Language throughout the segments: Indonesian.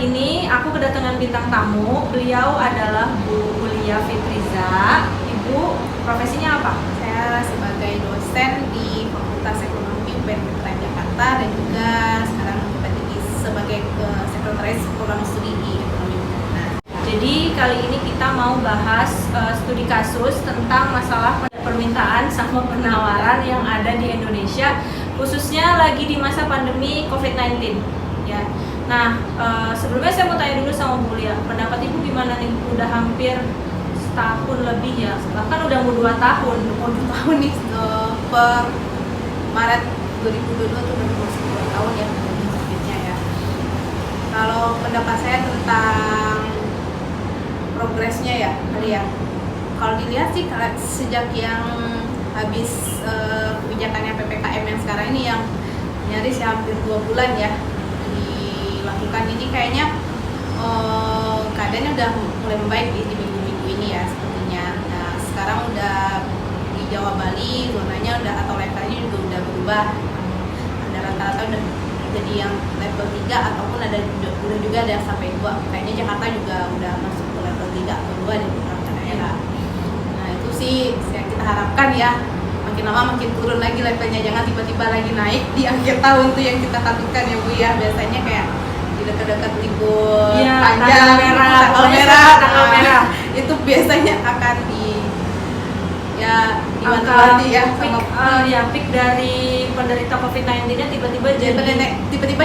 ini aku kedatangan bintang tamu. Beliau adalah Bu Hulia Fitriza. Ibu profesinya apa? Saya sebagai dosen di Fakultas Ekonomi UPN Veteran Jakarta dan juga sekarang menjabat sebagai sekretaris program studi di Ekonomi UPN. Jadi kali ini kita mau bahas studi kasus tentang masalah permintaan sama penawaran yang ada di Indonesia, khususnya lagi di masa pandemi COVID-19. Ya. Nah, sebelumnya saya mau tanya dulu sama Bu Lia, pendapat Ibu gimana nih? Udah hampir setahun lebih ya, bahkan udah mau 2 tahun. Mau 2 tahun nih, per Maret 2022 tuh udah masuk 2 tahun ya COVID-nya ya. Kalau pendapat saya tentang progresnya ya, kali ya. Kalau dilihat sih sejak yang habis kebijakannya PPKM yang sekarang ini yang nyaris hampir 2 bulan ya dilakukan, ini kayaknya keadaannya udah mulai membaik di minggu-minggu ini ya sepertinya. Nah, sekarang udah di Jawa Bali zonanya udah atau levelnya juga udah berubah. Ada rata-rata udah jadi yang level 3 ataupun udah juga ada yang sampai 2. Kayaknya Jakarta juga udah masuk ke level 3 atau 2 di beberapa daerah. Nah, itu sih yang kita harapkan ya. Makin lama makin turun lagi levelnya, jangan tiba-tiba lagi naik di akhir tahun tuh yang kita takutkan ya Bu ya. Biasanya kayak di dekat-dekat libur panjang, tanggal merah, itu biasanya akan diwanti ya sama peak dari penderita COVID-19-nya tiba-tiba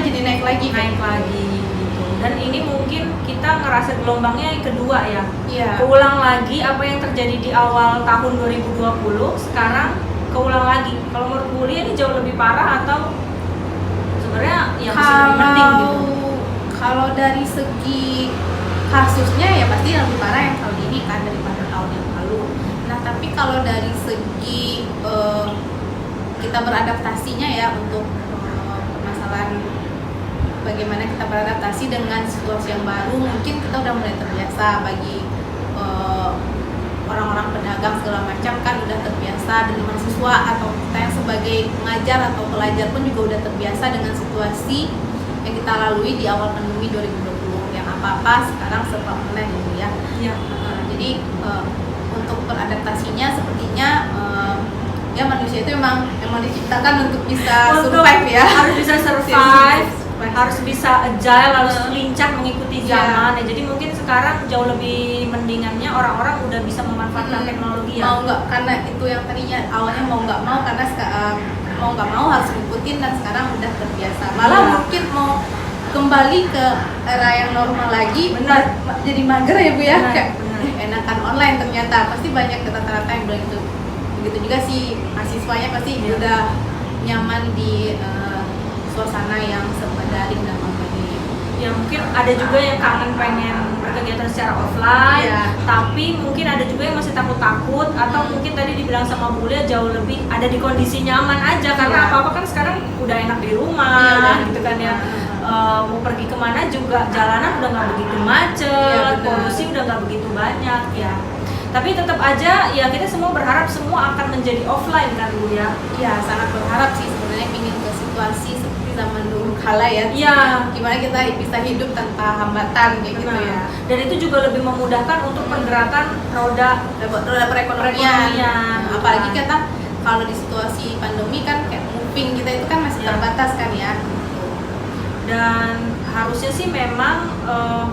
jadi naik lagi gitu. Dan ini mungkin kita ngerasa gelombangnya yang kedua ya. Iya. Keulang lagi apa yang terjadi di awal tahun 2020, sekarang keulang lagi. Kalau menurut Bu Lia ini jauh lebih parah atau sebenarnya ya masih lebih mending gitu? Kalau dari segi kasusnya ya pasti lebih parah yang tahun ini kan daripada tahun yang lalu. Nah, tapi kalau dari segi kita beradaptasinya ya untuk permasalahan bagaimana kita beradaptasi dengan situasi yang baru, mungkin kita udah mulai terbiasa. Bagi orang-orang pedagang segala macam kan udah terbiasa, dan mahasiswa atau kita yang sebagai pengajar atau pelajar pun juga udah terbiasa dengan situasi yang kita lalui di awal pandemi 2020 yang apa-apa sekarang serba online gitu ya. Ya. Jadi untuk beradaptasinya sepertinya ya manusia itu memang diciptakan untuk bisa survive ya. Harus bisa survive, harus bisa agile, harus lincah mengikuti zaman. Ya, jadi mungkin sekarang jauh lebih mendingannya orang-orang udah bisa memanfaatkan teknologi ya. Mau nggak, karena itu yang tadinya awalnya mau nggak mau karena mau nggak mau harus ngikutin, dan sekarang udah terbiasa. Malah mungkin mau kembali ke era yang normal lagi, jadi mager ya Bu ya. Enakan online ternyata, pasti banyak rata-rata yang bilang itu. Begitu juga sih mahasiswanya pasti udah nyaman di suasana yang serba daring dan online. Ya mungkin ada juga yang kangen pengen berkegiatan secara offline, tapi mungkin ada juga yang masih takut-takut, atau mungkin tadi dibilang sama Bu Lia jauh lebih ada di kondisi nyaman aja karena apa-apa kan sekarang udah enak di rumah gitu kan ya. Mau pergi kemana juga jalanan udah nggak begitu macet, polusi udah nggak begitu banyak ya. Tapi tetap aja ya kita semua berharap semua akan menjadi offline kan Bu ya. Iya, sangat berharap sih sebenarnya, ingin ke situasi seperti zaman dulu kala ya. Iya. Gimana kita bisa hidup tanpa hambatan kayak gitu ya. Dan itu juga lebih memudahkan untuk pergerakan roda perekonomian. Apalagi kita kalau di situasi pandemi kan kayak moving kita itu kan masih terbatas kan ya. Dan harusnya sih memang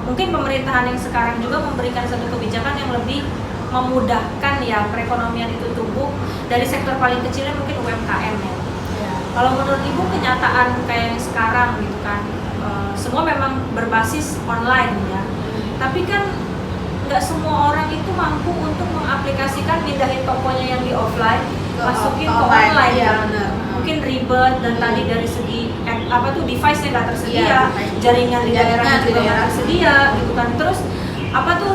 mungkin pemerintahan yang sekarang juga memberikan satu kebijakan yang lebih memudahkan ya perekonomian itu tumbuh dari sektor paling kecilnya mungkin UMKM ya. Kalau menurut Ibu kenyataan kayak yang sekarang gitu kan, semua memang berbasis online ya, tapi kan nggak semua orang itu mampu untuk mengaplikasikan pindahin tokonya yang di offline masukin ke online ya. Mungkin ribet, dan tadi dari segi device-nya nggak tersedia, jaringan di daerahnya juga nggak tersedia gitu kan. Terus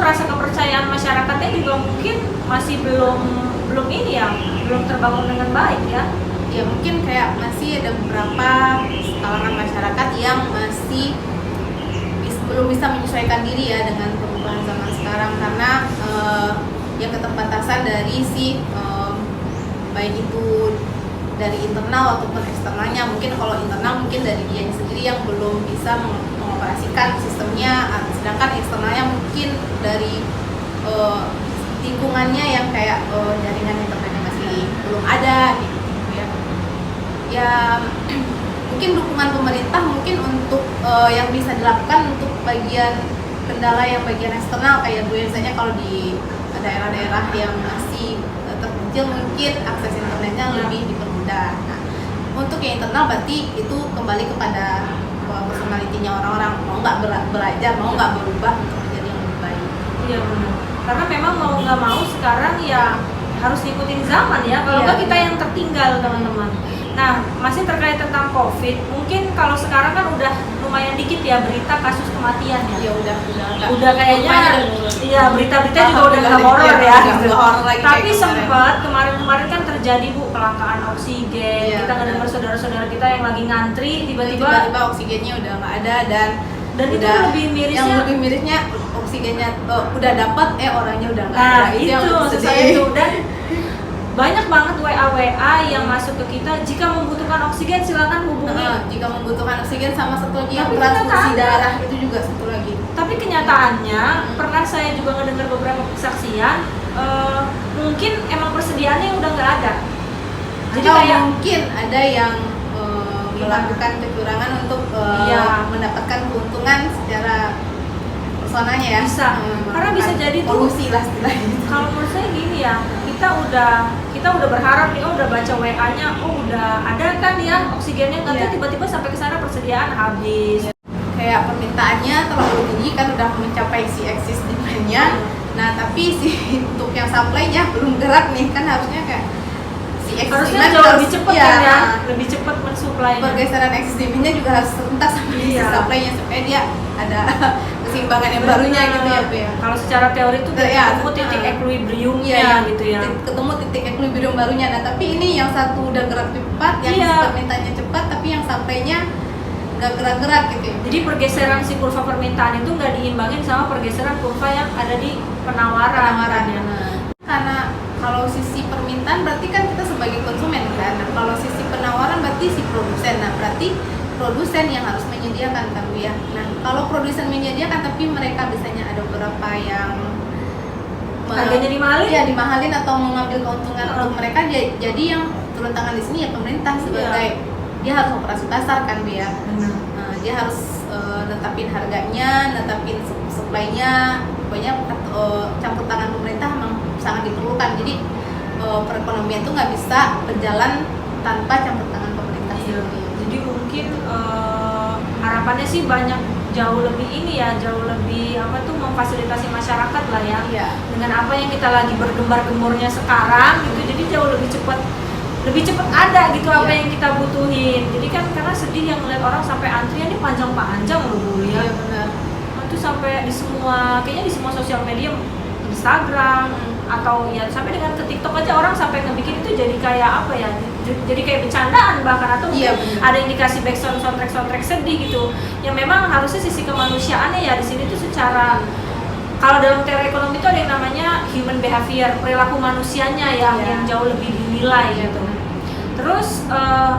rasa kepercayaan masyarakatnya juga mungkin masih belum ini ya, belum terbangun dengan baik ya. Ya mungkin kayak masih ada beberapa kalangan masyarakat yang masih belum bisa menyesuaikan diri ya dengan perubahan zaman sekarang, karena ya keterbatasan dari baik itu dari internal ataupun eksternalnya. Mungkin kalau internal mungkin dari dia sendiri yang belum bisa mengelola mengoperasikan sistemnya, sedangkan eksternalnya mungkin dari lingkungannya yang kayak jaringan internetnya masih belum ada gitu ya. Ya mungkin dukungan pemerintah mungkin untuk yang bisa dilakukan untuk bagian kendala yang bagian eksternal, kayak biasanya kalau di daerah-daerah yang masih terpencil mungkin akses internetnya lebih dipermudah. Nah, untuk yang internal berarti itu kembali kepada personalitinya orang-orang, mau nggak belajar, mau nggak berubah untuk menjadi yang lebih baik. Iya benar. Karena memang mau nggak mau sekarang ya harus ngikutin zaman ya. Kalau nggak kita yang tertinggal teman-teman. Nah, masih terkait tentang COVID, mungkin kalau sekarang kan udah lumayan dikit ya berita kasus kematian ya. Ya udah kayaknya iya berita-berita juga udah nggak horor ya. Tapi sempat kemarin-kemarin kan terjadi Bu kelangkaan oksigen. Ya, kita ngedengar saudara-saudara kita yang lagi ngantri tiba-tiba oksigennya udah nggak ada dan itu lebih mirisnya. Yang lebih mirisnya oksigennya udah dapat orangnya udah nggak ada. Itu yang itu dan banyak banget WA yang masuk ke kita, jika membutuhkan oksigen silakan hubungi. Jika membutuhkan oksigen, sama satu lagi yang transfusi darah itu juga satu lagi. Tapi kenyataannya pernah saya juga mendengar beberapa kesaksian, mungkin emang persediaannya udah nggak ada. Jadi atau kayak mungkin ada yang melakukan kecurangan untuk mendapatkan keuntungan secara personanya ya. Bisa, karena bisa jadi polusi lah istilahnya. Kalau menurut saya gini ya, kita udah berharap nih, udah baca WA-nya, udah ada kan ya oksigennya, tapi tiba-tiba sampai ke sana persediaan habis. Kayak permintaannya terlalu tinggi kan, udah mencapai si eksis demand-nya. Nah, tapi si untuk yang supply-nya belum gerak nih, kan harusnya kayak si eksis harusnya jauh lebih cepat ya, lebih cepat mensuplai. Pergeseran eksis demand-nya juga harus serentak sama si supply-nya supaya dia ada keseimbangan yang barunya gitu ya Bu ya. Kalau secara teori itu ketemu titik equilibriumnya gitu ya. Ketemu titik equilibrium barunya. Nah, tapi ini yang satu udah gerak cepat, yang permintaannya cepat, tapi yang sampainya nggak gerak-gerak gitu ya. Jadi pergeseran si kurva permintaan itu nggak diimbangin sama pergeseran kurva yang ada di penawaran ya. Karena kalau sisi permintaan berarti kan kita sebagai konsumen kan. Nah, kalau sisi penawaran berarti si produsen. Nah, berarti produsen yang harus menyediakan kan Bu ya. Nah, kalau produsen menyediakan tapi mereka biasanya ada beberapa yang harganya dimahalin? Iya, dimahalin atau mengambil keuntungan untuk mereka. Jadi yang turun tangan di sini ya pemerintah sebagai dia harus operasi pasar kan Bu ya. Dia harus netapin harganya, netapin supply-nya. Pokoknya campur tangan pemerintah memang sangat diperlukan. Jadi perekonomian itu nggak bisa berjalan tanpa campur tangan pemerintah sendiri. Jadi mungkin harapannya sih jauh lebih jauh lebih memfasilitasi masyarakat lah ya. Dengan apa yang kita lagi bergembar-gembornya sekarang gitu, jadi jauh lebih cepat ada gitu apa yang kita butuhin. Jadi kan karena sedih yang ngeliat orang sampai antrian ini panjang-panjang loh Bu ya. Iya benar. Itu sampai kayaknya di semua sosial media, Instagram atau ya sampai dengan ke TikTok aja orang sampai ngebikin itu jadi kayak jadi kayak bercandaan bahkan, atau mungkin ada yang dikasih background soundtrack sedih gitu. Yang memang harusnya sisi kemanusiaannya ya di sini tuh secara, kalau dalam teori ekonomi itu ada yang namanya human behavior, perilaku manusianya yang jauh lebih dinilai gitu. Terus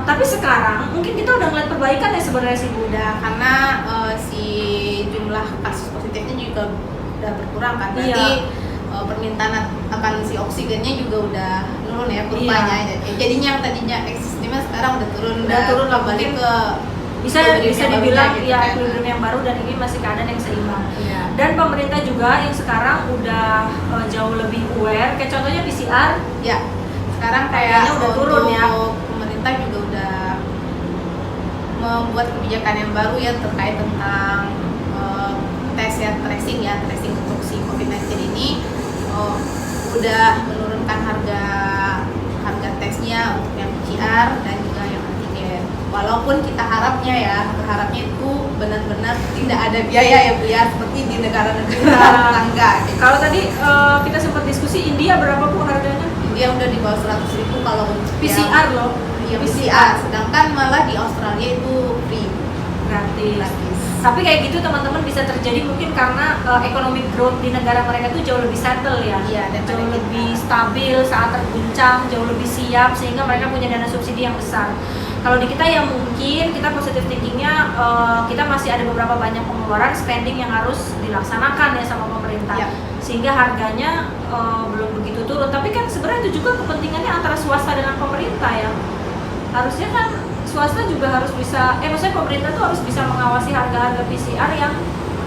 tapi sekarang mungkin kita udah ngeliat perbaikan ya sebenarnya sih Bu. Udah, karena si jumlah kasus positifnya juga udah berkurang kan. Berarti permintaan akan si oksigennya juga udah turun ya kurvanya. Jadinya yang tadinya eksis sekarang udah turun kembali ke bisa dibilang gitu, equilibrium yang baru, dan ini masih keadaan yang seimbang. Dan pemerintah juga yang sekarang udah jauh lebih aware, kayak contohnya PCR. Sekarang kayak udah turun ya. Pemerintah juga udah membuat kebijakan yang baru ya terkait tentang tracing untuk si COVID-19 ini. Udah menurunkan harga tesnya untuk yang PCR dan juga yang antigen. Walaupun kita berharapnya itu benar-benar tidak ada biaya ya Bu ya, seperti di negara-negara tetangga. Kalau tadi kita sempat diskusi, India berapa Bu harganya? India udah di bawah 100.000 kalau untuk PCR loh. Iya PCR. Sedangkan malah di Australia itu free, gratis. Tapi kayak gitu teman-teman bisa terjadi mungkin karena economic growth di negara mereka itu jauh lebih settle ya. Dan jauh lebih stabil saat terguncang, jauh lebih siap, sehingga mereka punya dana subsidi yang besar. Kalau di kita ya mungkin kita positive thinkingnya kita masih ada beberapa banyak pengeluaran spending yang harus dilaksanakan ya sama pemerintah, sehingga harganya belum begitu turun. Tapi kan sebenarnya itu juga kepentingannya antara swasta dengan pemerintah ya. Harusnya kan swasta juga harus bisa, maksudnya pemerintah tuh harus bisa mengawasi harga-harga PCR yang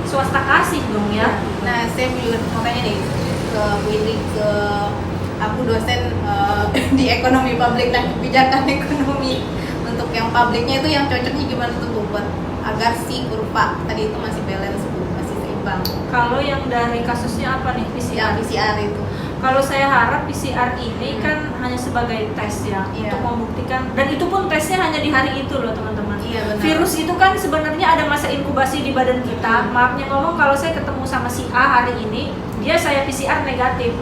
swasta kasih dong ya. Nah, saya juga mau tanya nih ke Willy, ke aku dosen di ekonomi publik dan kebijakan ekonomi. Untuk yang publiknya itu yang cocoknya gimana tuh Bu, buat agar si kurva tadi itu masih balance Bu, masih seimbang. Kalau yang dari kasusnya apa nih, PCR? Ya, PCR itu. Kalau saya harap PCR ini kan hanya sebagai tes ya, untuk membuktikan, dan itu pun tesnya hanya di hari itu loh teman-teman. Iya, benar. Virus itu kan sebenarnya ada masa inkubasi di badan kita. Maafnya ngomong, kalau saya ketemu sama si A hari ini, saya PCR negatif.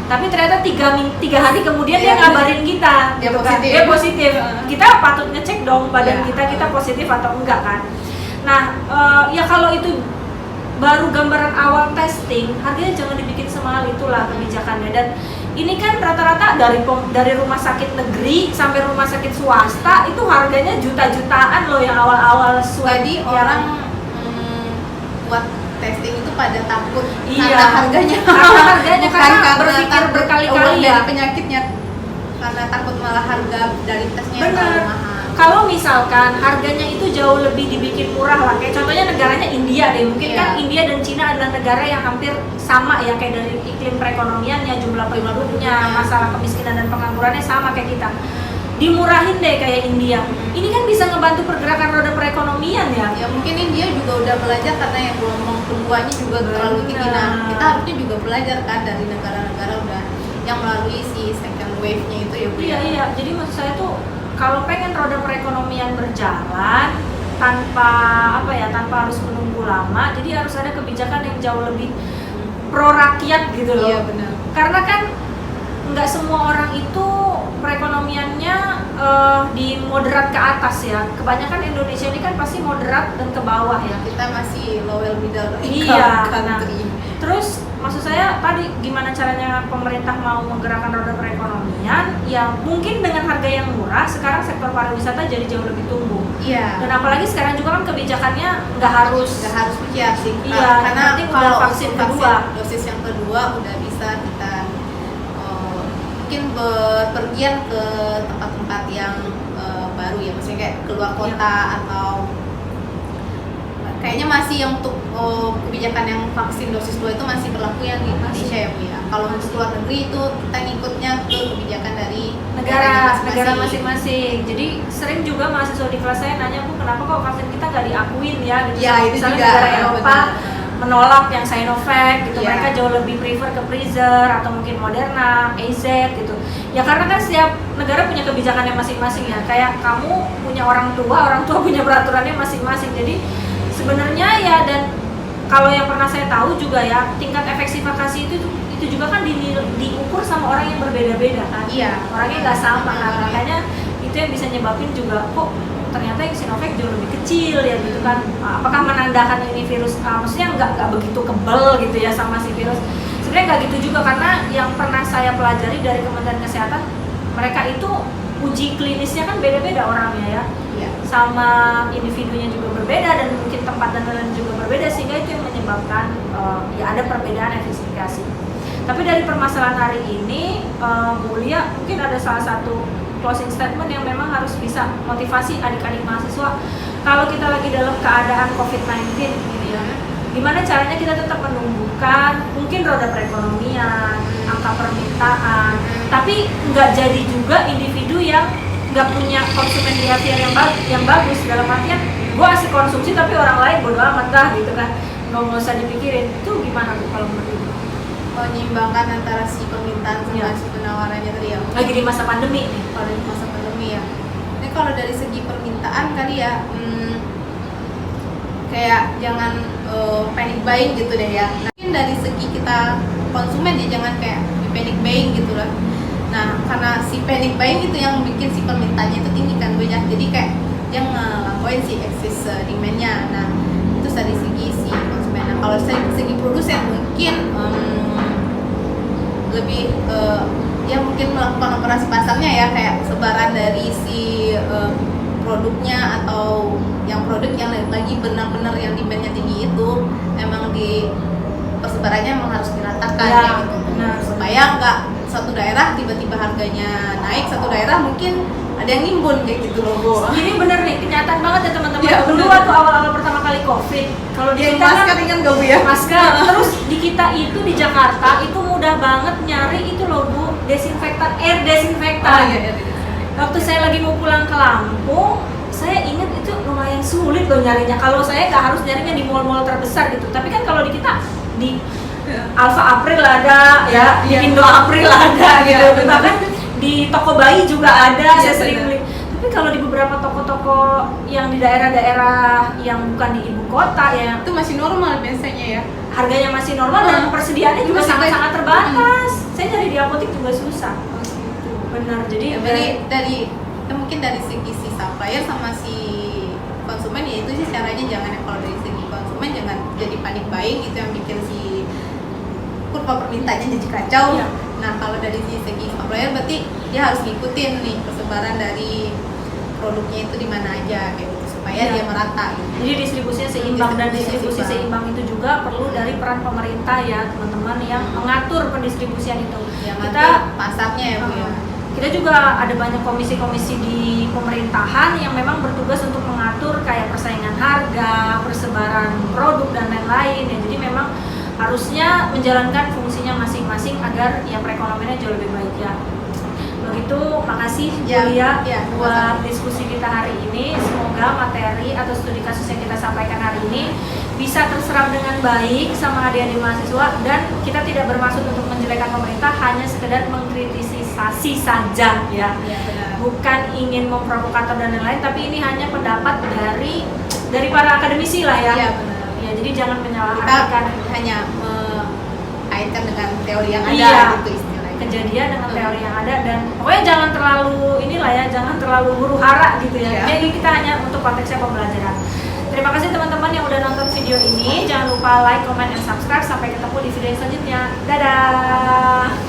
Tapi ternyata 3 hari kemudian dia ngabarin kita, dia gitu positif. Kan? Dia positif. Kita patut ngecek dong badan kita positif atau enggak kan. Nah, ya kalau itu baru gambaran awal testing, harganya jangan dibikin semahal itulah kebijakannya. Dan ini kan rata-rata dari rumah sakit negeri sampai rumah sakit swasta itu harganya juta-jutaan loh yang awal-awal Jadi orang buat testing itu pada takut karena harganya bukan karena berpikir takut berkali-kali dari ya penyakitnya, karena takut malah harga dari tesnya yang terlalu mahal. Kalau misalkan harganya itu jauh lebih dibikin murah lah, kayak contohnya negaranya India deh, mungkin kan India dan Cina adalah negara yang hampir sama ya, kayak dari iklim perekonomiannya, jumlah penduduknya, masalah kemiskinan dan penganggurannya sama kayak kita. Dimurahin deh kayak India. Ini kan bisa ngebantu pergerakan roda perekonomian ya. Ya mungkin India juga udah belajar karena yang gelombang keduanya juga terlalu tinggi. Nah, kita harusnya juga belajar kan dari negara-negara udah yang melalui si second wave-nya itu ya Bu. Iya. Jadi maksud saya tuh kalau pengen roda perekonomian berjalan tanpa harus menunggu lama, jadi harus ada kebijakan yang jauh lebih pro rakyat gitu loh. Iya benar. Karena kan nggak semua orang itu perekonomiannya di moderat ke atas ya. Kebanyakan Indonesia ini kan pasti moderat dan ke bawah ya. Kita masih lower middle income country. Terus maksud saya tadi gimana caranya pemerintah mau menggerakkan roda perekonomian yang mungkin dengan harga yang murah. Sekarang sektor pariwisata jadi jauh lebih tumbuh. Iya. Dan apalagi sekarang juga kan kebijakannya nggak harus PCR sih. Iya, karena kalau vaksin kedua, dosis yang kedua udah bisa kita mungkin berpergian ke tempat-tempat yang baru ya, maksudnya kayak keluar kota atau kayaknya masih yang untuk kebijakan yang vaksin dosis 2 itu masih berlaku yang di Indonesia ya Bu ya. Kalau untuk luar negeri itu kita ngikutnya ke kebijakan dari negara masing-masing. Jadi sering juga mahasiswa di kelas saya nanya, Bu, kenapa kok vaksin kita nggak diakuin ya? Gitu. Ya, itu misalnya juga negara Eropa menolak yang Sinovac gitu, mereka jauh lebih prefer ke Pfizer atau mungkin Moderna, AZ gitu. Ya karena kan setiap negara punya kebijakannya masing-masing ya. Kayak kamu punya orang tua punya peraturannya masing-masing. Jadi sebenarnya ya, dan kalau yang pernah saya tahu juga ya, tingkat efektivitas itu juga kan diukur sama orang yang berbeda-beda kan. Iya. Orangnya nggak sama kan, makanya itu yang bisa nyebabin juga kok ternyata yang Sinovac jauh lebih kecil ya gitu kan. Apakah menandakan ini virus maksudnya nggak begitu kebal gitu ya sama si virus? Sebenarnya nggak gitu juga, karena yang pernah saya pelajari dari Kementerian Kesehatan, mereka itu uji klinisnya kan beda-beda orangnya ya, sama individunya juga berbeda dan mungkin tempat dan lain juga berbeda, sehingga itu yang menyebabkan ya ada perbedaan efektivitas. Tapi dari permasalahan hari ini, Bu Lia mungkin ada salah satu closing statement yang memang harus bisa motivasi adik-adik mahasiswa kalau kita lagi dalam keadaan COVID-19 gitu ya. Gimana caranya kita tetap menumbuhkan mungkin roda perekonomian, angka permintaan, tapi nggak jadi juga individu yang nggak punya konsumen behavior yang bagus, dalam artian gue asik konsumsi tapi orang lain bodo amat dah gitu kan, nggak usah dipikirin. Itu gimana tuh kalau menurut Ibu? Menyeimbangkan antara si permintaan sama si penawarannya tadi ya. Lagi di masa pandemi nih. Kalau di masa pandemi ya. Ini kalau dari segi permintaan kali ya, kayak jangan panic buying gitu deh ya. Mungkin dari segi kita konsumen ya jangan kayak panic buying gitu lah. Nah karena si panic buying itu yang bikin si permintaannya itu tinggi kan banyak. Jadi kayak dia ngelakuin si excess demand-nya. Nah itu dari segi si konsumen. Nah kalau dari segi produsen mungkin lebih ya mungkin melakukan operasi pasarnya ya, kayak sebaran dari si produknya atau yang produk yang lagi benar-benar yang demandnya tinggi itu emang di persebarannya emang harus diratakan Ya, ya gitu. benar. Supaya nggak satu daerah tiba-tiba harganya naik, satu daerah mungkin ada yang nimbun kayak gitu loh Bu. Ini bener nih, kenyataan banget ya teman-teman. Iya, Dulu bener. waktu awal-awal pertama kali COVID, kalau di Yang kita masker kan ingat gak Bu ya? masker, terus di kita itu di Jakarta itu mudah banget nyari itu loh Bu, desinfektan, air desinfektan. iya. Waktu saya lagi mau pulang ke Lampung, saya ingat itu lumayan sulit loh nyarinya. Kalau saya nggak harus nyarinya di mall-mall terbesar gitu, tapi kan kalau di kita di Alfa April ada, ya, di Iya. Indo April ada gitu, Iya, benar. bahkan di toko bayi juga ada. Iya, Saya sering benar. beli. Tapi kalau di beberapa toko-toko yang di daerah-daerah yang bukan di ibu kota ya, Itu masih normal biasanya ya. harganya masih normal dan persediaannya juga Masih sangat-sangat baik. terbatas. Saya cari di apotek juga susah. Benar. Jadi Ya, dari mungkin dari segi si supplier sama si konsumen ya itu sih caranya jangan, kalau dari segi konsumen jangan jadi panik buying gitu yang bikin si kurva permintaannya jadi kacau. Iya. Nah kalau dari segi supplier berarti dia harus ngikutin nih persebaran dari produknya itu di mana aja kayak gitu supaya Iya. dia merata gitu. Jadi distribusinya seimbang, dan distribusi Distribusinya seimbang itu juga perlu dari peran pemerintah ya teman-teman yang mengatur pendistribusian itu. Yang Kita pasarnya ya Bu ya. kita juga ada banyak komisi-komisi di pemerintahan yang memang bertugas untuk mengatur kayak persaingan harga, persebaran produk dan lain-lain ya. Jadi memang harusnya menjalankan fungsinya masing-masing agar ya perekonomiannya jauh lebih baik ya. Begitu, makasih Ya, Julia ya, buat diskusi kita hari ini. Semoga materi atau studi kasus yang kita sampaikan hari ini bisa terserap dengan baik sama adik-adik mahasiswa, dan kita tidak bermaksud untuk menjelekkan pemerintah, hanya sekedar mengkritisasi saja ya. Iya benar. Bukan ingin memprovokator dan lain-lain, tapi ini hanya pendapat dari para akademisi lah ya. Iya benar. Ya, jadi jangan Kita menyalahkan hanya mengaitkan dengan teori yang ada Iya. gitu istilahnya. kejadian dengan teori yang ada, dan pokoknya jangan terlalu inilah ya, jangan terlalu huru hara gitu ya. Iya. Jadi kita hanya untuk konteksnya pembelajaran. Terima kasih teman-teman yang udah nonton video ini. Jangan lupa like, comment, and subscribe. Sampai ketemu di video selanjutnya. Dadah.